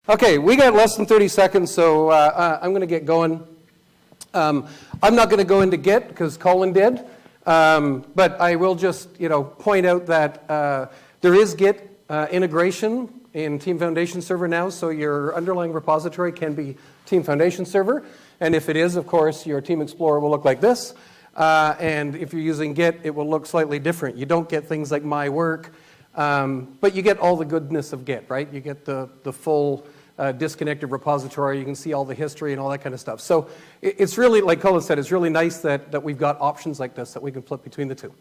Okay, we got less than 30 seconds, so I'm going to get going. I'm not going to go into Git because Colin did, but I will just, point out that there is Git integration in Team Foundation Server now, so your underlying repository can be Team Foundation Server, and if it is, of course, your Team Explorer will look like this, and if you're using Git, it will look slightly different. You don't get things like my work, but you get all the goodness of Git, right? You get the full disconnected repository. You can see all the history and all that kind of stuff. So it's really, like Colin said, it's really nice that we've got options like this that we can flip between the two.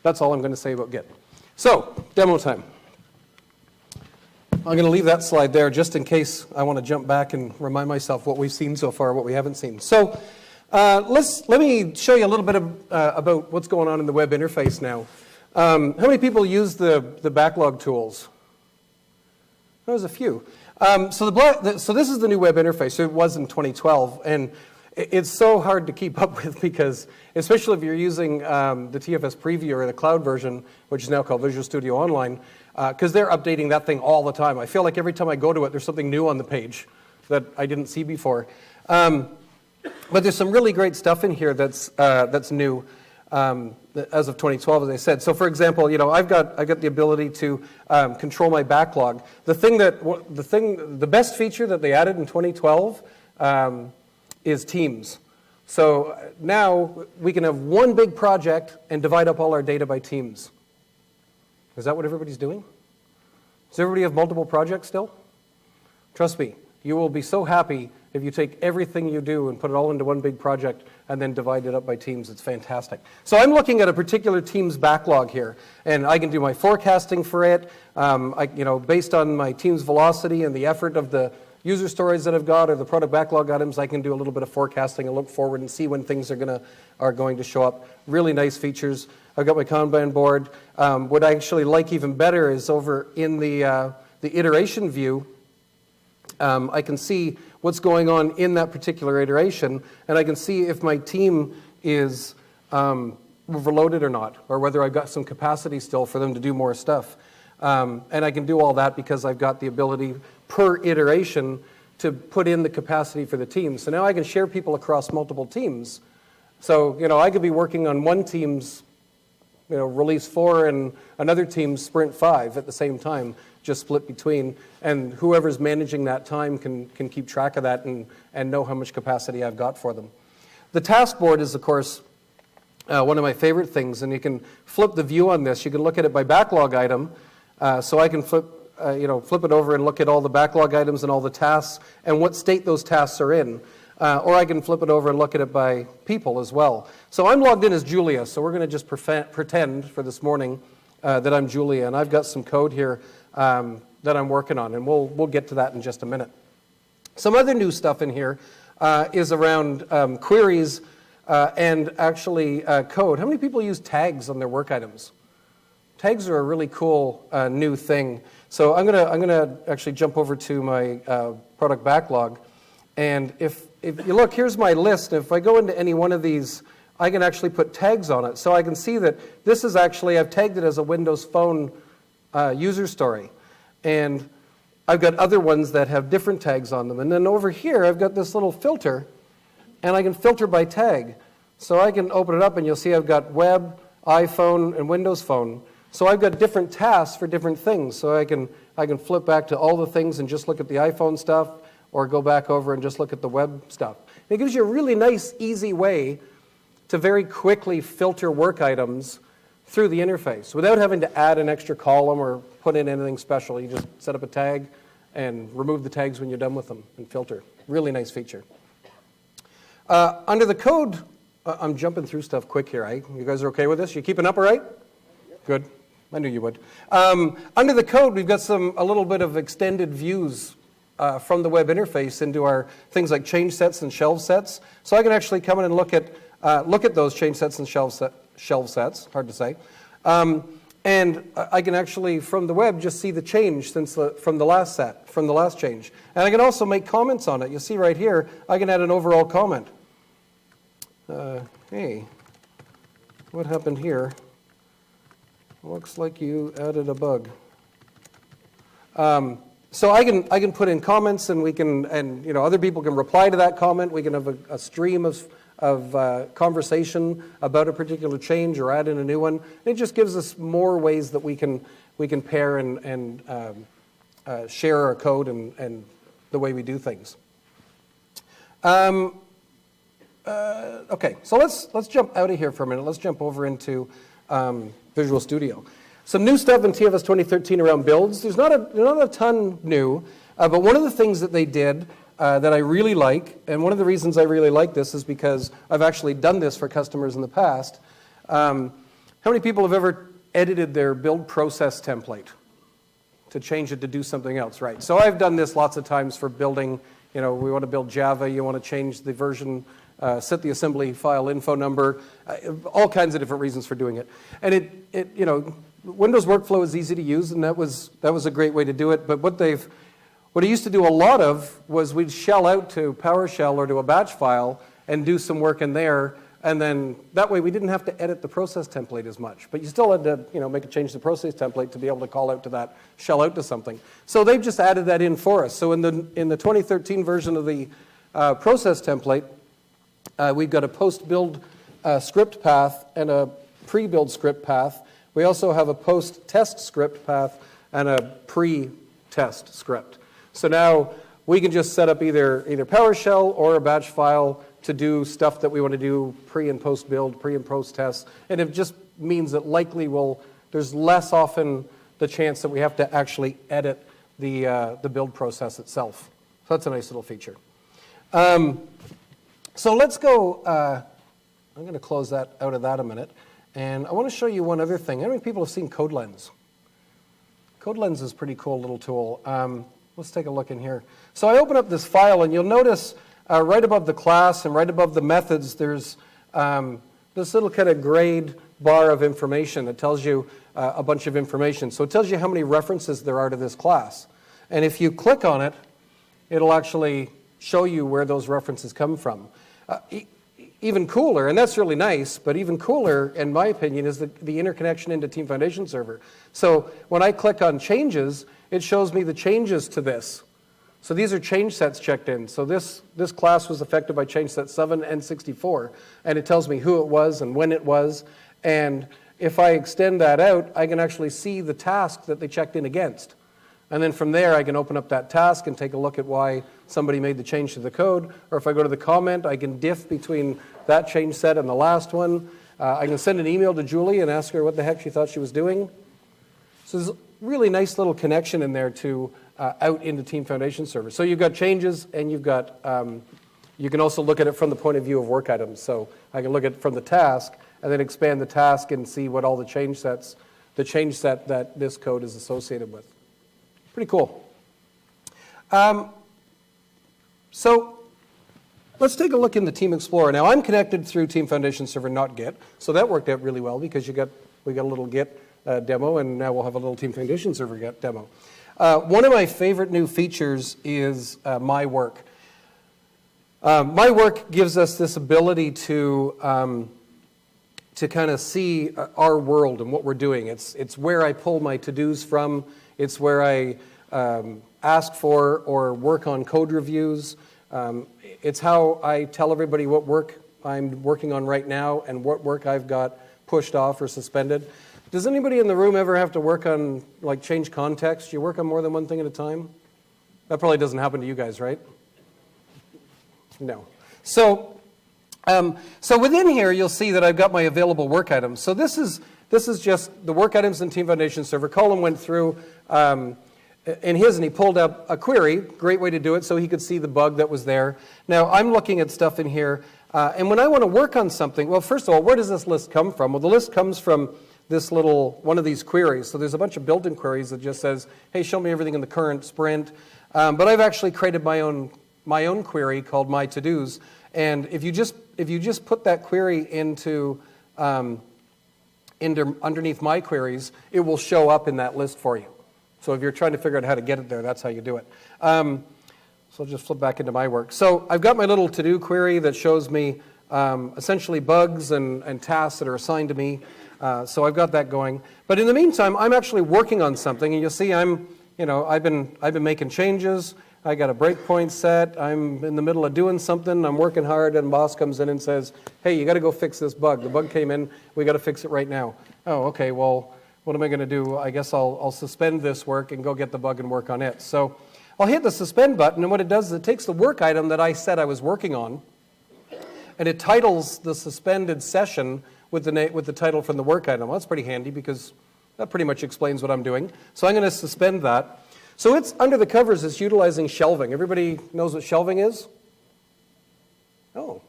That's all I'm going to say about Git. So, demo time. I'm going to leave that slide there just in case I want to jump back and remind myself what we've seen so far, what we haven't seen. So let me show you a little bit about what's going on in the web interface now. How many people use the backlog tools? There's a few. So this is the new web interface. It was in 2012, and it's so hard to keep up with because, especially if you're using the TFS preview or the cloud version, which is now called Visual Studio Online, because they're updating that thing all the time. I feel like every time I go to it, there's something new on the page that I didn't see before. But there's some really great stuff in here that's new. As of 2012, as I said. So, for example, I've got the ability to control my backlog. The best feature that they added in 2012 is teams. So now we can have one big project and divide up all our data by teams. Is that what everybody's doing? Does everybody have multiple projects still? Trust me, you will be so happy if you take everything you do and put it all into one big project and then divide it up by teams. It's fantastic. So I'm looking at a particular team's backlog here, and I can do my forecasting for it. Based on my team's velocity and the effort of the user stories that I've got or the product backlog items, I can do a little bit of forecasting and look forward and see when things are going to show up. Really nice features. I've got my Kanban board. What I actually like even better is over in the iteration view, I can see what's going on in that particular iteration, and I can see if my team is overloaded or not, or whether I've got some capacity still for them to do more stuff. And I can do all that because I've got the ability per iteration to put in the capacity for the team. So now I can share people across multiple teams. So, I could be working on one team's release 4 and another team's sprint 5 at the same time, just split between, and whoever's managing that time can keep track of that and know how much capacity I've got for them. The task board is, of course, one of my favorite things, and you can flip the view on this. You can look at it by backlog item, so I can flip it over and look at all the backlog items and all the tasks and what state those tasks are in. Or I can flip it over and look at it by people as well. So I'm logged in as Julia, so we're going to just pretend for this morning that I'm Julia, and I've got some code here that I'm working on, and we'll get to that in just a minute. Some other new stuff in here is around queries and actually code. How many people use tags on their work items? Tags are a really cool new thing. So I'm gonna actually jump over to my product backlog, and if you look, here's my list. If I go into any one of these, I can actually put tags on it. So I can see that this is actually, I've tagged it as a Windows Phone user story. And I've got other ones that have different tags on them. And then over here, I've got this little filter, and I can filter by tag. So I can open it up, and you'll see I've got web, iPhone, and Windows Phone. So I've got different tasks for different things. So I can flip back to all the things and just look at the iPhone stuff, or go back over and just look at the web stuff. It gives you a really nice, easy way to very quickly filter work items through the interface without having to add an extra column or put in anything special. You just set up a tag and remove the tags when you're done with them and filter. Really nice feature. Under the code, I'm jumping through stuff quick here. You guys are okay with this? You keeping up all right? Good. I knew you would. Under the code, we've got a little bit of extended views from the web interface into our things like change sets and shelve sets. So I can actually come in and look at those change sets and shelve sets, hard to say. And I can actually, from the web, just see the change from the last change. And I can also make comments on it. You see right here, I can add an overall comment. Hey, what happened here? Looks like you added a bug. So I can put in comments, and we can, and other people can reply to that comment. We can have a stream of conversation about a particular change or add in a new one. It just gives us more ways that we can pair and share our code and the way we do things. Okay, so let's jump out of here for a minute. Let's jump over into Visual Studio. Some new stuff in TFS 2013 around builds. There's not a ton new, but one of the things that they did that I really like, and one of the reasons I really like this is because I've actually done this for customers in the past. How many people have ever edited their build process template to change it to do something else, right? So I've done this lots of times for building, we want to build Java, you want to change the version, set the assembly file info number, all kinds of different reasons for doing it. And Windows workflow is easy to use, and that was a great way to do it. But what I used to do a lot of was we'd shell out to PowerShell or to a batch file and do some work in there, and then that way we didn't have to edit the process template as much. But you still had to make a change to the process template to be able to call out to that, shell out to something. So they've just added that in for us. So in the 2013 version of the process template, we've got a post-build script path and a pre-build script path. We also have a post-test script path and a pre-test script. So now we can just set up either PowerShell or a batch file to do stuff that we want to do pre and post-build, pre and post-test. And it just means that likely there's less often the chance that we have to actually edit the build process itself. So that's a nice little feature. So let's go, I'm going to close that out of that a minute. And I want to show you one other thing. How many people have seen CodeLens? CodeLens is a pretty cool little tool. Let's take a look in here. So I open up this file, and you'll notice right above the class and right above the methods, there's this little kind of grayed bar of information that tells you a bunch of information. So it tells you how many references there are to this class. And if you click on it, it'll actually show you where those references come from. Even cooler, and that's really nice, but even cooler, in my opinion, is the interconnection into Team Foundation Server. So when I click on changes, it shows me the changes to this. So these are change sets checked in. So this class was affected by change set 7 and 64, and it tells me who it was and when it was. And if I extend that out, I can actually see the task that they checked in against. And then from there, I can open up that task and take a look at why somebody made the change to the code. Or if I go to the comment, I can diff between that change set and the last one. I can send an email to Julie and ask her what the heck she thought she was doing. So there's a really nice little connection in there to out into Team Foundation Server. So you've got changes, and you've got, you can also look at it from the point of view of work items. So I can look at it from the task and then expand the task and see what all the change set that this code is associated with. Pretty cool. So let's take a look in the Team Explorer. Now I'm connected through Team Foundation Server, not Git. So that worked out really well because we got a little Git demo, and now we'll have a little Team Foundation Server Git demo. One of my favorite new features is My Work. My Work gives us this ability to kind of see our world and what we're doing. It's where I pull my to-dos from. It's where I ask for or work on code reviews. It's how I tell everybody what work I'm working on right now and what work I've got pushed off or suspended. Does anybody in the room ever have to work on, like, change context? You work on more than one thing at a time? That probably doesn't happen to you guys, right? No. So within here, you'll see that I've got my available work items. So this is just the work items in Team Foundation Server. Colin went through in his, and he pulled up a query. Great way to do it, so he could see the bug that was there. Now, I'm looking at stuff in here, and when I want to work on something, well, first of all, where does this list come from? Well, the list comes from this little, one of these queries. So there's a bunch of built-in queries that just says, hey, show me everything in the current sprint. But I've actually created my own query called My To-Dos. And if you just put that query into underneath My Queries, it will show up in that list for you. So if you're trying to figure out how to get it there, that's how you do it. So I'll just flip back into My Work. So I've got my little to-do query that shows me essentially bugs and tasks that are assigned to me. So I've got that going. But in the meantime, I'm actually working on something, and you'll see I'm I've been making changes. I got a breakpoint set. I'm in the middle of doing something. I'm working hard, and boss comes in and says, "Hey, you got to go fix this bug. The bug came in. We got to fix it right now." Oh, okay. Well, what am I going to do? I guess I'll suspend this work and go get the bug and work on it. So I'll hit the suspend button, and what it does is it takes the work item that I said I was working on, and it titles the suspended session with the title from the work item. Well, that's pretty handy because that pretty much explains what I'm doing. So I'm going to suspend that. So it's under the covers, it's utilizing shelving. Everybody knows what shelving is? Oh.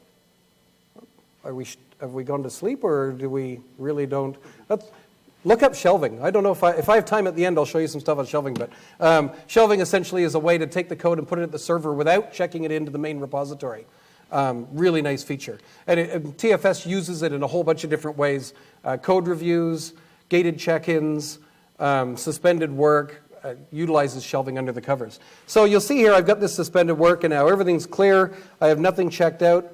Have we gone to sleep, or do we really don't? Look up shelving. I don't know if I have time at the end, I'll show you some stuff on shelving. But shelving essentially is a way to take the code and put it at the server without checking it into the main repository. Really nice feature. And TFS uses it in a whole bunch of different ways. Code reviews, gated check-ins, suspended work, utilizes shelving under the covers. So you'll see here I've got this suspended work, and now everything's clear. I have nothing checked out.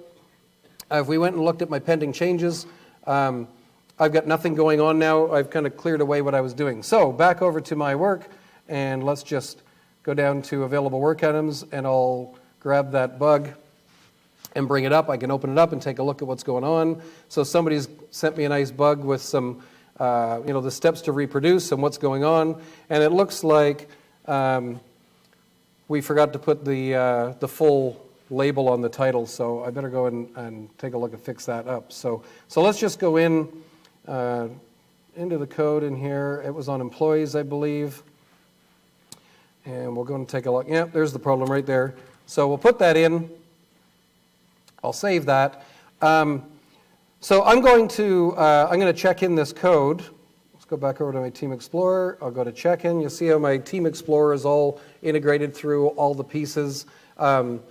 If we went and looked at my pending changes, I've got nothing going on now. I've kind of cleared away what I was doing. So back over to my work, and let's just go down to available work items, and I'll grab that bug and bring it up. I can open it up and take a look at what's going on. So somebody's sent me a nice bug with some the steps to reproduce and what's going on, and it looks like we forgot to put the full label on the title, so I better go and take a look and fix that up. So let's just go into the code in here. It was on employees, I believe, and we'll go and take a look. Yeah, there's the problem right there. So we'll put that in. I'll save that. So I'm going to check in this code. Let's go back over to my Team Explorer. I'll go to check in. You'll see how my Team Explorer is all integrated through all the pieces. Some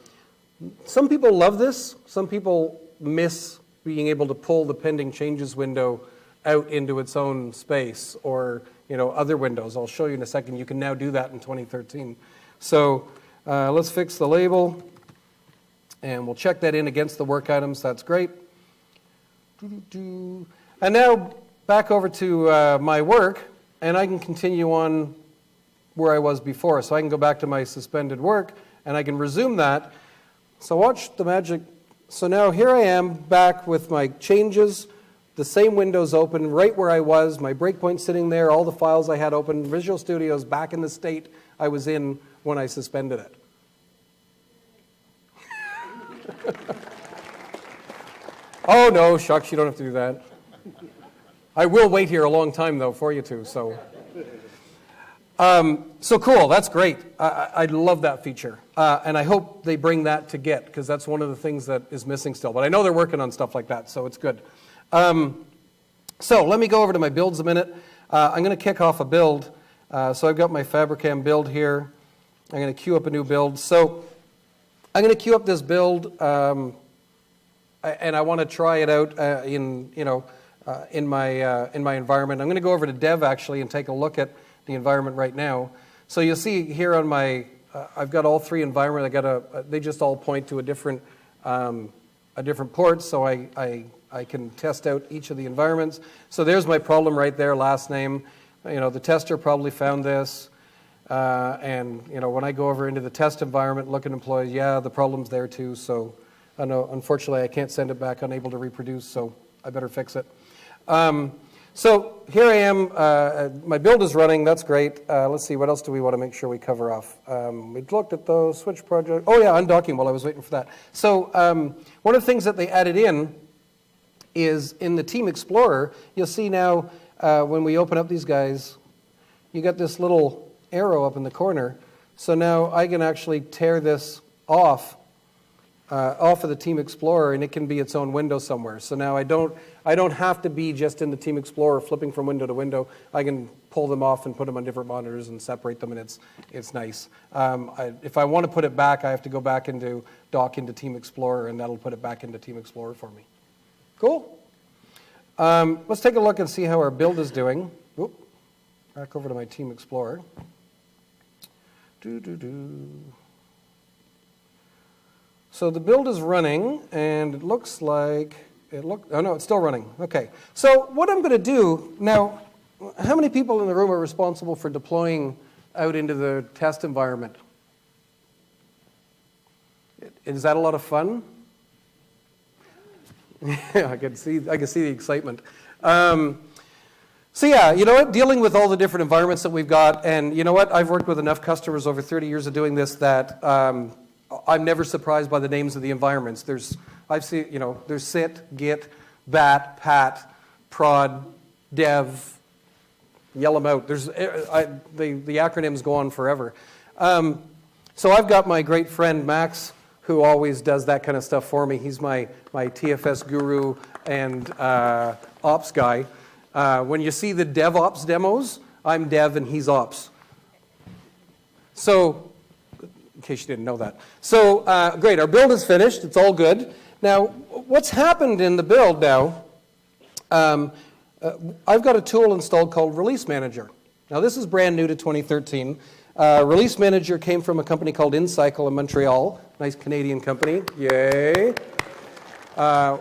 people love this. Some people miss being able to pull the pending changes window out into its own space, or other windows. I'll show you in a second. You can now do that in 2013. So let's fix the label, and we'll check that in against the work items. That's great. And now back over to my work, and I can continue on where I was before. So I can go back to my suspended work, and I can resume that. So watch the magic. So now here I am back with my changes, the same windows open right where I was, my breakpoint sitting there, all the files I had open, Visual Studio's back in the state I was in when I suspended it. Oh, no, shucks, you don't have to do that. I will wait here a long time, though, for you to. So cool. That's great. I love that feature. And I hope they bring that to Git, because that's one of the things that is missing still. But I know they're working on stuff like that, so it's good. So let me go over to my builds a minute. I'm going to kick off a build. So I've got my Fabricam build here. I'm going to queue up a new build. So I'm going to queue up this build. And I want to try it out in my environment. I'm going to go over to Dev actually and take a look at the environment right now. So you'll see here on my, I've got all three environments. They just all point to a different port, so I can test out each of the environments. So there's my problem right there, last name. The tester probably found this. And when I go over into the test environment, look at employees, yeah, the problem's there too. So I know, unfortunately, I can't send it back, unable to reproduce, so I better fix it. So here I am. My build is running. That's great. Let's see, what else do we want to make sure we cover off? We looked at those switch project. Oh, yeah, undocking while I was waiting for that. So one of the things that they added in is in the Team Explorer, you'll see now when we open up these guys, you got this little arrow up in the corner. So now I can actually tear this off of the Team Explorer, and it can be its own window somewhere. So now I don't have to be just in the Team Explorer flipping from window to window. I can pull them off and put them on different monitors and separate them, and it's nice. If I want to put it back, I have to go back into dock into Team Explorer, and that'll put it back into Team Explorer for me. Cool. Let's take a look and see how our build is doing. Oop. Back over to my Team Explorer. So the build is running, and it looks like oh no, it's still running. Okay. So what I'm going to do now, how many people in the room are responsible for deploying out into the test environment. Is that a lot of fun? Yeah, I can see the excitement. So yeah, you know what? Dealing with all the different environments that we've got, and you know what? I've worked with enough customers over 30 years of doing this that I'm never surprised by the names of the environments. There's sit, git, bat, pat, prod, dev, yell them out. The acronyms go on forever. So I've got my great friend Max, who always does that kind of stuff for me. He's my TFS guru and ops guy. When you see the DevOps demos, I'm dev and he's ops. So, in case you didn't know that. So, great, our build is finished. It's all good. Now, what's happened in the build now, I've got a tool installed called Release Manager. Now, this is brand new to 2013. Release Manager came from a company called InCycle in Montreal. Nice Canadian company. Yay.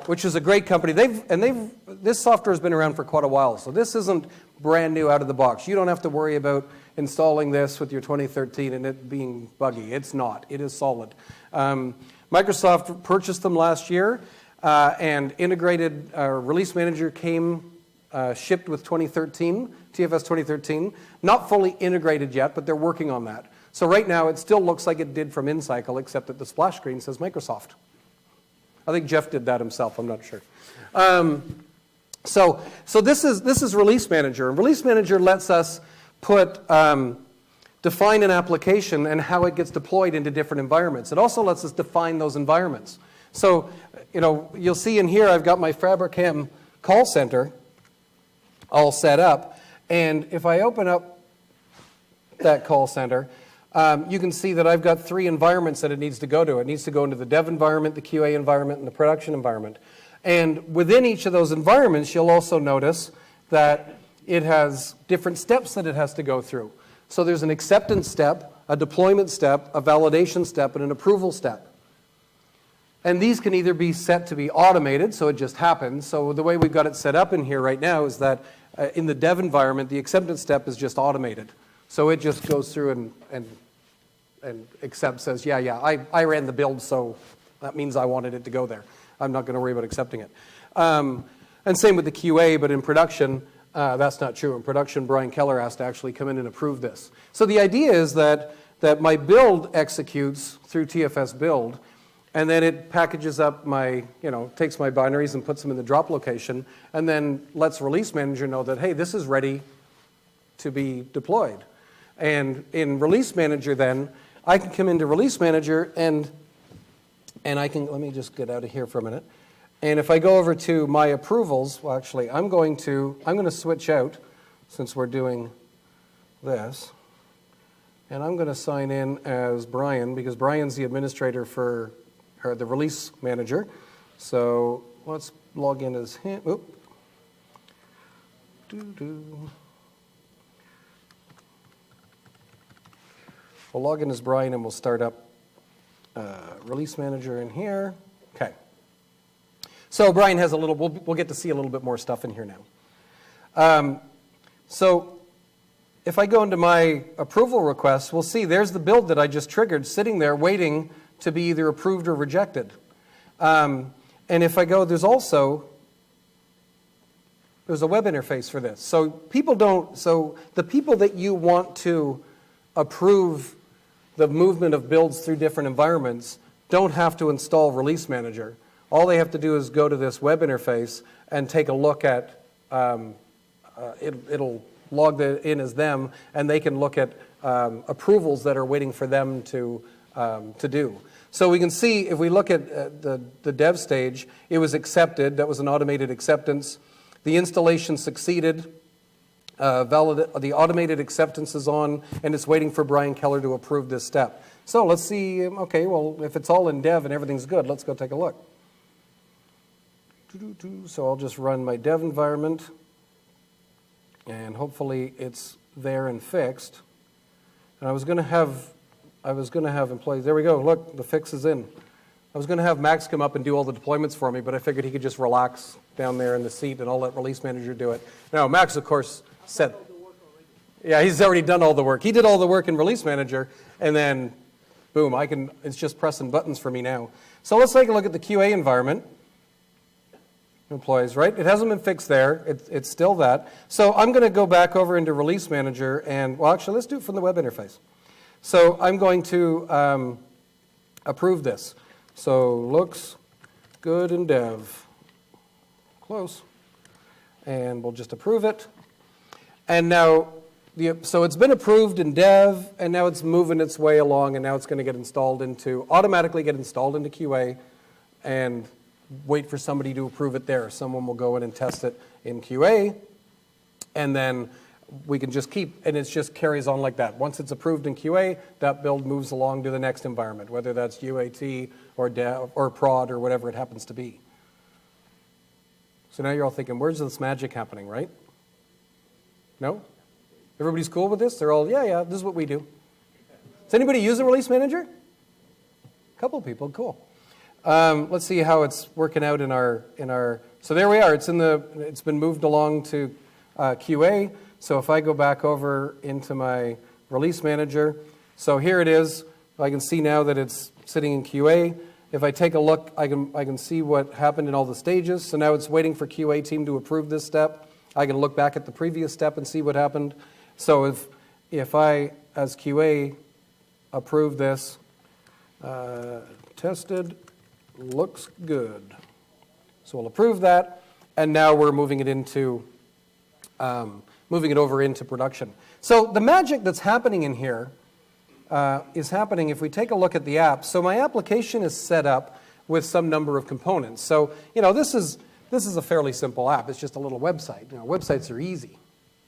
Which is a great company. This software has been around for quite a while, so this isn't brand new out of the box. You don't have to worry about installing this with your 2013 and it being buggy. It's not. It is solid. Microsoft purchased them last year, and integrated Release Manager shipped with 2013, TFS 2013. Not fully integrated yet, but they're working on that. So right now, it still looks like it did from InCycle, except that the splash screen says Microsoft. I think Jeff did that himself. I'm not sure. So this is Release Manager. And Release Manager lets us define an application and how it gets deployed into different environments. It also lets us define those environments. So, you'll see in here I've got my Fabricam call center all set up. And if I open up that call center, you can see that I've got 3 environments that it needs to go to. It needs to go into the dev environment, the QA environment, and the production environment. And within each of those environments, you'll also notice that it has different steps that it has to go through. So there's an acceptance step, a deployment step, a validation step, and an approval step. And these can either be set to be automated, so it just happens. So the way we've got it set up in here right now is that in the dev environment, the acceptance step is just automated. So it just goes through and accepts, says, yeah, I ran the build, so that means I wanted it to go there. I'm not going to worry about accepting it. And same with the QA, but in production, that's not true. In production, Brian Keller has to actually come in and approve this. So the idea is that my build executes through TFS build, and then it packages up takes my binaries and puts them in the drop location, and then lets Release Manager know that, hey, this is ready to be deployed. And in Release Manager then, I can come into Release Manager and I can, let me just get out of here for a minute. And if I go over to my approvals, well actually I'm going to switch out since we're doing this. And I'm going to sign in as Brian because Brian's the administrator for the Release Manager. So let's log in as him. Oop. We'll log in as Brian and we'll start up Release Manager in here. Okay. So Brian has we'll get to see a little bit more stuff in here now. So if I go into my approval requests, we'll see there's the build that I just triggered sitting there waiting to be either approved or rejected. And if I go, there's a web interface for this. So the people that you want to approve the movement of builds through different environments don't have to install Release Manager. All they have to do is go to this web interface and take a look at, it'll log in as them, and they can look at approvals that are waiting for them to do. So we can see, if we look at the dev stage, it was accepted. That was an automated acceptance. The installation succeeded. The automated acceptance is on, and it's waiting for Brian Keller to approve this step. So let's see, okay, well, if it's all in dev and everything's good, let's go take a look. So I'll just run my dev environment, and hopefully it's there and fixed. And I was going to have employees, there we go, look, the fix is in. I was going to have Max come up and do all the deployments for me, but I figured he could just relax down there in the seat and I'll let Release Manager do it. Now, Max, of course, said, Yeah, he's already done all the work. He did all the work in Release Manager, and then, boom, it's just pressing buttons for me now. So let's take a look at the QA environment. Employees, right? It hasn't been fixed there. It's still that. So I'm going to go back over into Release Manager, and, well, actually, let's do it from the web interface. So I'm going to approve this. So looks good in dev. Close. And we'll just approve it. And now, so it's been approved in dev, and now it's moving its way along, and now it's going to get automatically get installed into QA, and wait for somebody to approve it there. Someone will go in and test it in QA, and then we can just and it just carries on like that. Once it's approved in QA, that build moves along to the next environment, whether that's UAT or dev or prod or whatever it happens to be. So now you're all thinking, where's this magic happening, right? No? Everybody's cool with this? They're all, yeah, this is what we do. Does anybody use a Release Manager? A couple of people, cool. Let's see how it's working out in our. So there we are. It's been moved along to QA. So if I go back over into my Release Manager, so here it is. I can see now that it's sitting in QA. If I take a look, I can see what happened in all the stages. So now it's waiting for QA team to approve this step. I can look back at the previous step and see what happened. So if I, as QA, approve this, tested, looks good. So we'll approve that, and now we're moving it over into production. So the magic that's happening in here is happening if we take a look at the app. So my application is set up with some number of components. So this is a fairly simple app. It's just a little website. Websites are easy.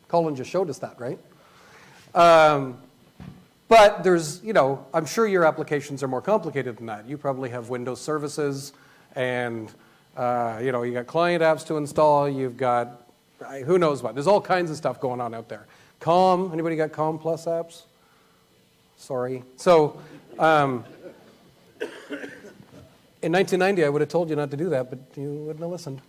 Colin just showed us that, right? But there's, I'm sure your applications are more complicated than that. You probably have Windows services, and you got client apps to install. You've got who knows what. There's all kinds of stuff going on out there. Anybody got Com Plus apps? Sorry. So in 1990, I would have told you not to do that, but you wouldn't have listened.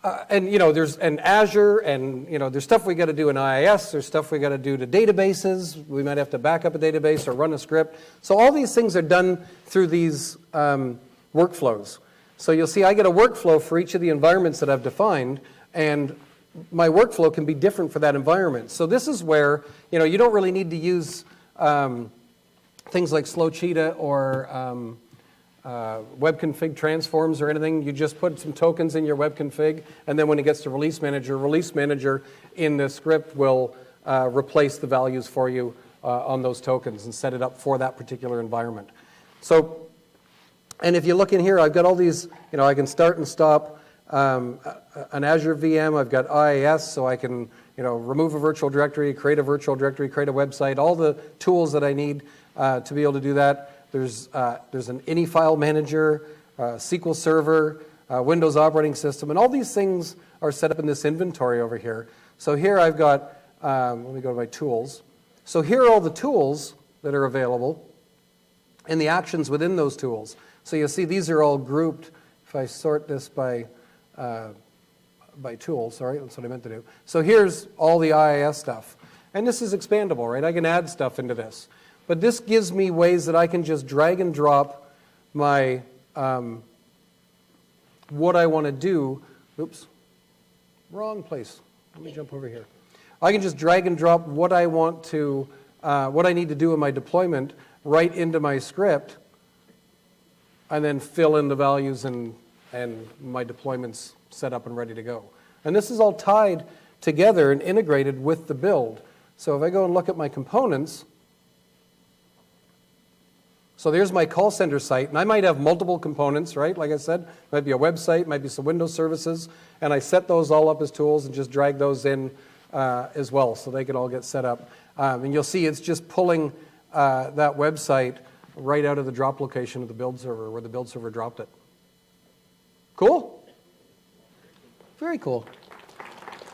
There's Azure, and there's stuff we got to do in IIS. There's stuff we got to do to databases. We might have to back up a database or run a script. So all these things are done through these workflows. So you'll see I get a workflow for each of the environments that I've defined, and my workflow can be different for that environment. So this is where you don't really need to use things like Slow Cheetah or web config transforms or anything. You just put some tokens in your web config, and then when it gets to Release Manager in the script will replace the values for you on those tokens and set it up for that particular environment. So, and if you look in here, I've got all these, I can start and stop an Azure VM. I've got IIS, so I can, remove a virtual directory, create a virtual directory, create a website, all the tools that I need to be able to do that. There's an INI file manager, SQL Server, Windows operating system, and all these things are set up in this inventory over here. So here I've got, let me go to my tools. So here are all the tools that are available and the actions within those tools. So you'll see these are all grouped. If I sort this by tools, sorry, that's what I meant to do. So here's all the IIS stuff. And this is expandable, right? I can add stuff into this. But this gives me ways that I can just drag and drop my, what I want to do. Oops, wrong place. Let me jump over here. I can just drag and drop what I want to, what I need to do in my deployment right into my script, and then fill in the values and my deployment's set up and ready to go. And this is all tied together and integrated with the build. So if I go and look at my components, so there's my call center site, and I might have multiple components, right? Like I said, it might be a website, might be some Windows services, and I set those all up as tools and just drag those in as well, so they can all get set up. And you'll see it's just pulling that website right out of the drop location of the build server, where the build server dropped it. Cool? Very cool.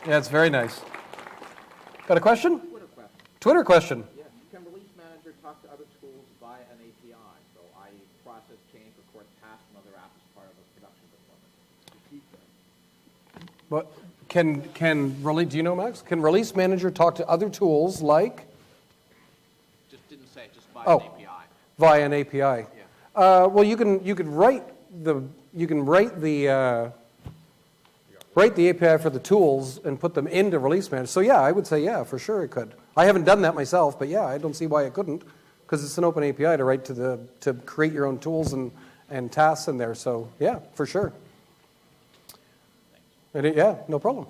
Yeah, it's very nice. Got a question? Twitter question. Twitter question. Yes. Can Release Manager talk to other tools via an API? So I process, change, record tasks from other apps as part of a production deployment. But do you know, Max? Can Release Manager talk to other tools like Just didn't say, just by Oh. an API. via an API? Yeah. Well, you can write the API for the tools and put them into Release Manager. So yeah, I would say yeah, for sure it could. I haven't done that myself, but yeah, I don't see why it couldn't, because it's an open API to write to create your own tools and tasks in there. So yeah, for sure. Yeah, no problem.